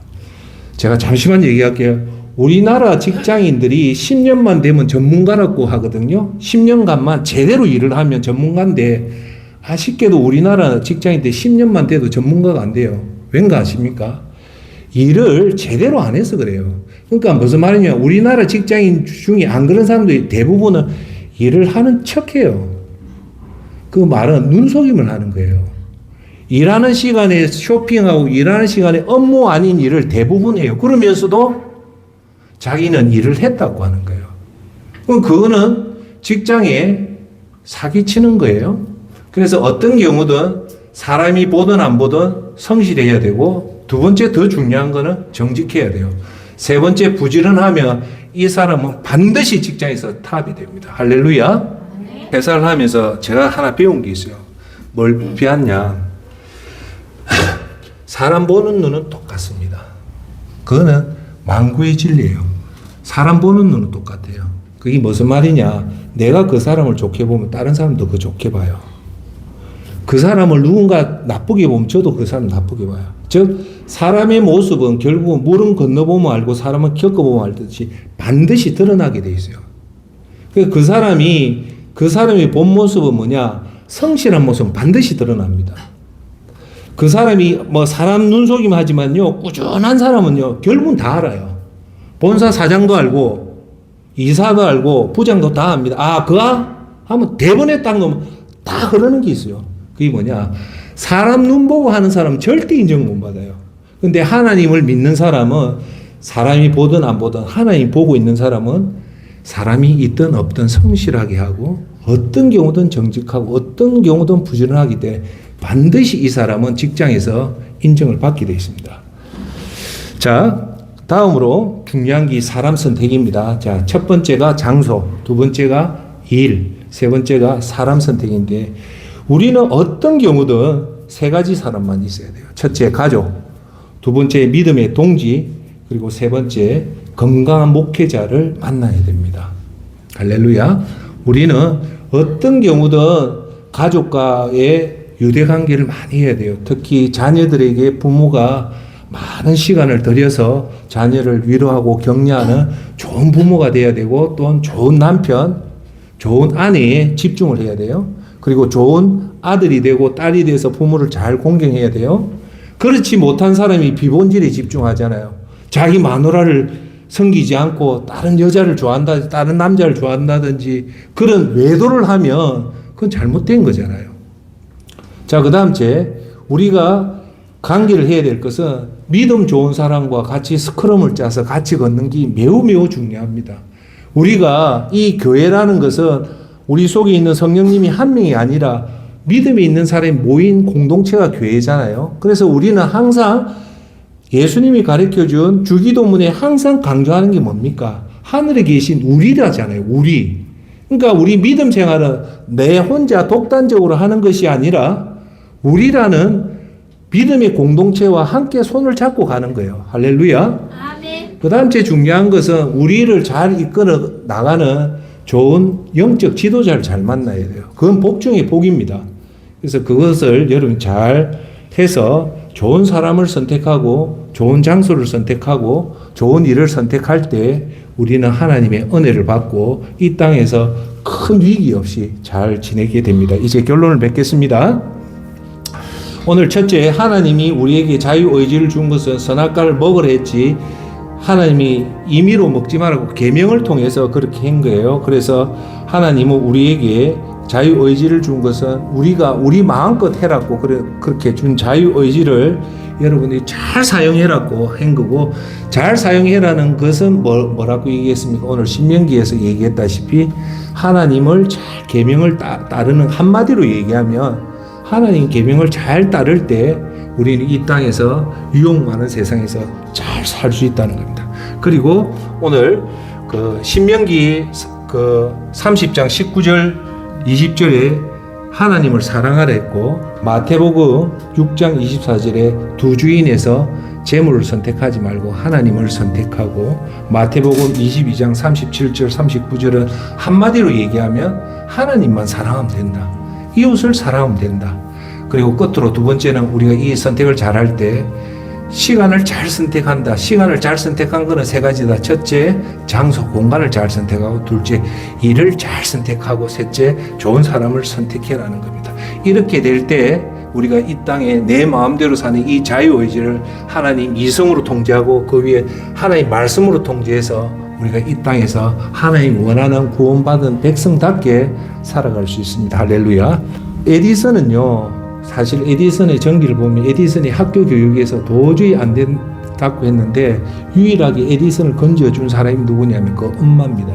제가 잠시만 얘기할게요. 우리나라 직장인들이 10년만 되면 전문가라고 하거든요. 10년간만 제대로 일을 하면 전문가인데, 아쉽게도 우리나라 직장인들 10년만 돼도 전문가가 안 돼요. 왠가 아십니까? 일을 제대로 안 해서 그래요. 그러니까 무슨 말이냐, 우리나라 직장인 중에 안 그런 사람들이 대부분은 일을 하는 척해요. 그 말은 눈속임을 하는 거예요. 일하는 시간에 쇼핑하고 일하는 시간에 업무 아닌 일을 대부분 해요. 그러면서도 자기는 일을 했다고 하는 거예요. 그럼 그거는 직장에 사기치는 거예요. 그래서 어떤 경우든 사람이 보든 안 보든 성실해야 되고, 두 번째 더 중요한 거는 정직해야 돼요. 세 번째 부지런하면 이 사람은 반드시 직장에서 탑이 됩니다. 할렐루야. 회사를 하면서 제가 하나 배운 게 있어요. 뭘 배웠냐. 사람 보는 눈은 똑같습니다. 그거는 만구의 진리예요. 사람 보는 눈은 똑같아요. 그게 무슨 말이냐. 내가 그 사람을 좋게 보면 다른 사람도 그 좋게 봐요. 그 사람을 누군가 나쁘게 보면 저도 그 사람 나쁘게 봐요. 즉 사람의 모습은 결국은 물은 건너보면 알고 사람은 겪어보면 알듯이 반드시 드러나게 돼 있어요. 그 사람의 본 모습은 뭐냐? 성실한 모습은 반드시 드러납니다. 그 사람이 뭐 사람 눈속임 하지만요, 꾸준한 사람은요 결국은 다 알아요. 본사 사장도 알고 이사도 알고 부장도 다 압니다. 아, 그가 하면 대본에 딱 넣으면 다 그러는 게 있어요. 그게 뭐냐? 사람 눈 보고 하는 사람은 절대 인정 못 받아요. 근데 하나님을 믿는 사람은 사람이 보든 안 보든 하나님 보고 있는 사람은 사람이 있든 없든 성실하게 하고 어떤 경우든 정직하고 어떤 경우든 부지런하기 때문에 반드시 이 사람은 직장에서 인정을 받게 되어 있습니다. 자, 다음으로 중요한 게 사람 선택입니다. 자, 첫 번째가 장소, 두 번째가 일, 세 번째가 사람 선택인데 우리는 어떤 경우든 세 가지 사람만 있어야 돼요. 첫째, 가족. 두 번째 믿음의 동지, 그리고 세 번째 건강한 목회자를 만나야 됩니다. 할렐루야. 우리는 어떤 경우든 가족과의 유대관계를 많이 해야 돼요. 특히 자녀들에게 부모가 많은 시간을 들여서 자녀를 위로하고 격려하는 좋은 부모가 돼야 되고, 또한 좋은 남편, 좋은 아내에 집중을 해야 돼요. 그리고 좋은 아들이 되고 딸이 돼서 부모를 잘 공경해야 돼요. 그렇지 못한 사람이 비본질에 집중하잖아요. 자기 마누라를 섬기지 않고 다른 여자를 좋아한다, 다른 남자를 좋아한다든지 그런 외도를 하면 그건 잘못된 거잖아요. 자, 그 다음째 우리가 관계를 해야 될 것은 믿음 좋은 사람과 같이 스크럼을 짜서 같이 걷는 게 매우 매우 중요합니다. 우리가 이 교회라는 것은 우리 속에 있는 성령님이 한 명이 아니라 믿음이 있는 사람이 모인 공동체가 교회잖아요. 그래서 우리는 항상 예수님이 가르쳐준 주기도문에 항상 강조하는 게 뭡니까? 하늘에 계신 우리라잖아요. 우리. 그러니까 우리 믿음 생활은 내 혼자 독단적으로 하는 것이 아니라 우리라는 믿음의 공동체와 함께 손을 잡고 가는 거예요. 할렐루야. 아멘. 그 다음 제일 중요한 것은 우리를 잘 이끌어 나가는 좋은 영적 지도자를 잘 만나야 돼요. 그건 복 중에 복입니다. 그래서 그것을 여러분 잘 해서 좋은 사람을 선택하고 좋은 장소를 선택하고 좋은 일을 선택할 때 우리는 하나님의 은혜를 받고 이 땅에서 큰 위기 없이 잘 지내게 됩니다. 이제 결론을 맺겠습니다. 오늘 첫째, 하나님이 우리에게 자유의지를 준 것은 선악과를 먹으라 했지 하나님이 임의로 먹지 말라고 계명을 통해서 그렇게 한 거예요. 그래서 하나님은 우리에게 자유의지를 준 것은 우리가 우리 마음껏 해라고 그렇게 준 자유의지를 여러분이 잘 사용해라고 한 거고, 잘 사용해라는 것은 뭐라고 얘기했습니까? 오늘 신명기에서 얘기했다시피 하나님을 잘 계명을 따르는, 한마디로 얘기하면 하나님 계명을 잘 따를 때 우리는 이 땅에서 유혹 많은 세상에서 잘 살 수 있다는 겁니다. 그리고 오늘 그 신명기 그 30장 19절 20절에 하나님을 사랑하라 했고, 마태복음 6장 24절에 두 주인에서 재물을 선택하지 말고 하나님을 선택하고, 마태복음 22장 37절 39절은 한마디로 얘기하면 하나님만 사랑하면 된다. 이웃을 사랑하면 된다. 그리고 끝으로 두 번째는 우리가 이 선택을 잘할 때 시간을 잘 선택한다. 시간을 잘 선택한 거는 세 가지다. 첫째, 장소, 공간을 잘 선택하고, 둘째, 일을 잘 선택하고, 셋째, 좋은 사람을 선택해라는 겁니다. 이렇게 될 때 우리가 이 땅에 내 마음대로 사는 이 자유의지를 하나님 이성으로 통제하고 그 위에 하나님 말씀으로 통제해서 우리가 이 땅에서 하나님 원하는 구원받은 백성답게 살아갈 수 있습니다. 할렐루야. 에디슨은요, 사실 에디슨의 전기를 보면 에디슨이 학교 교육에서 도저히 안 된다고 했는데 유일하게 에디슨을 건져준 사람이 누구냐면 그 엄마입니다.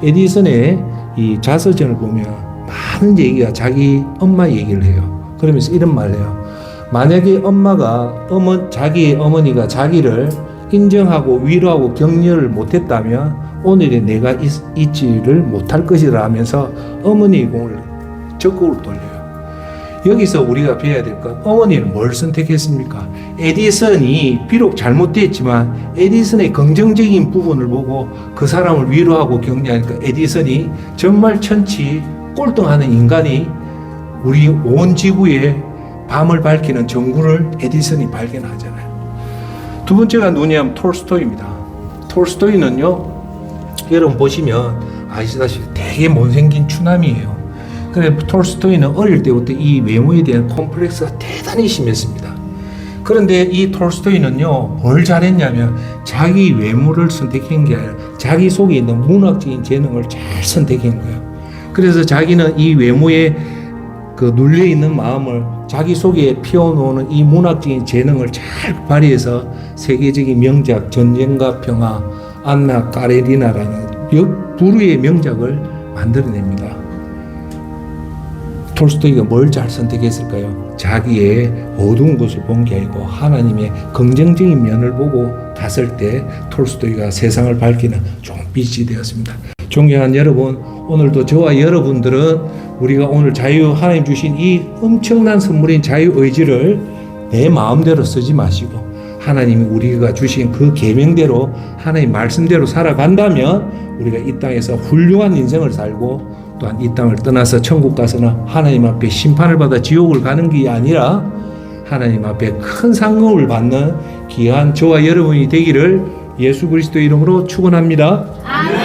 에디슨의 이 자서전을 보면 많은 얘기가 자기 엄마 얘기를 해요. 그러면서 이런 말을 해요. 만약에 엄마가 자기의 어머니가 자기를 인정하고 위로하고 격려를 못했다면 오늘의 내가 있지를 못할 것이라 하면서 어머니의 공을 적극으로 돌려요. 여기서 우리가 배워야 될 건, 어머니는 뭘 선택했습니까? 에디슨이 비록 잘못됐지만 에디슨의 긍정적인 부분을 보고 그 사람을 위로하고 격려하니까 에디슨이 정말 천치 꼴등하는 인간이 우리 온 지구에 밤을 밝히는 전구를 에디슨이 발견하잖아요. 두 번째가 누구냐면 톨스토이입니다. 톨스토이는요, 여러분 보시면 아시다시피 되게 못생긴 추남이에요. 그래, 톨스토이는 어릴 때부터 이 외모에 대한 콤플렉스가 대단히 심했습니다. 그런데 이 톨스토이는요, 뭘 잘했냐면 자기 외모를 선택한 게 아니라 자기 속에 있는 문학적인 재능을 잘 선택한 거예요. 그래서 자기는 이 외모에 그 눌려있는 마음을 자기 속에 피워놓는 이 문학적인 재능을 잘 발휘해서 세계적인 명작 전쟁과 평화, 안나 까레리나라는 역부류의 명작을 만들어냅니다. 톨스토이가 뭘 잘 선택했을까요? 자기의 어두운 것을 본 게 아니고 하나님의 긍정적인 면을 보고 봤을 때 톨스토이가 세상을 밝히는 좋은 빛이 되었습니다. 존경하는 여러분, 오늘도 저와 여러분들은 우리가 오늘 하나님 주신 이 엄청난 선물인 자유의지를 내 마음대로 쓰지 마시고 하나님이 우리가 주신 그 계명대로 하나님 말씀대로 살아간다면 우리가 이 땅에서 훌륭한 인생을 살고 또한 이 땅을 떠나서 천국 가서는 하나님 앞에 심판을 받아 지옥을 가는 게 아니라 하나님 앞에 큰 상급을 받는 귀한 저와 여러분이 되기를 예수 그리스도 이름으로 축원합니다. 아멘.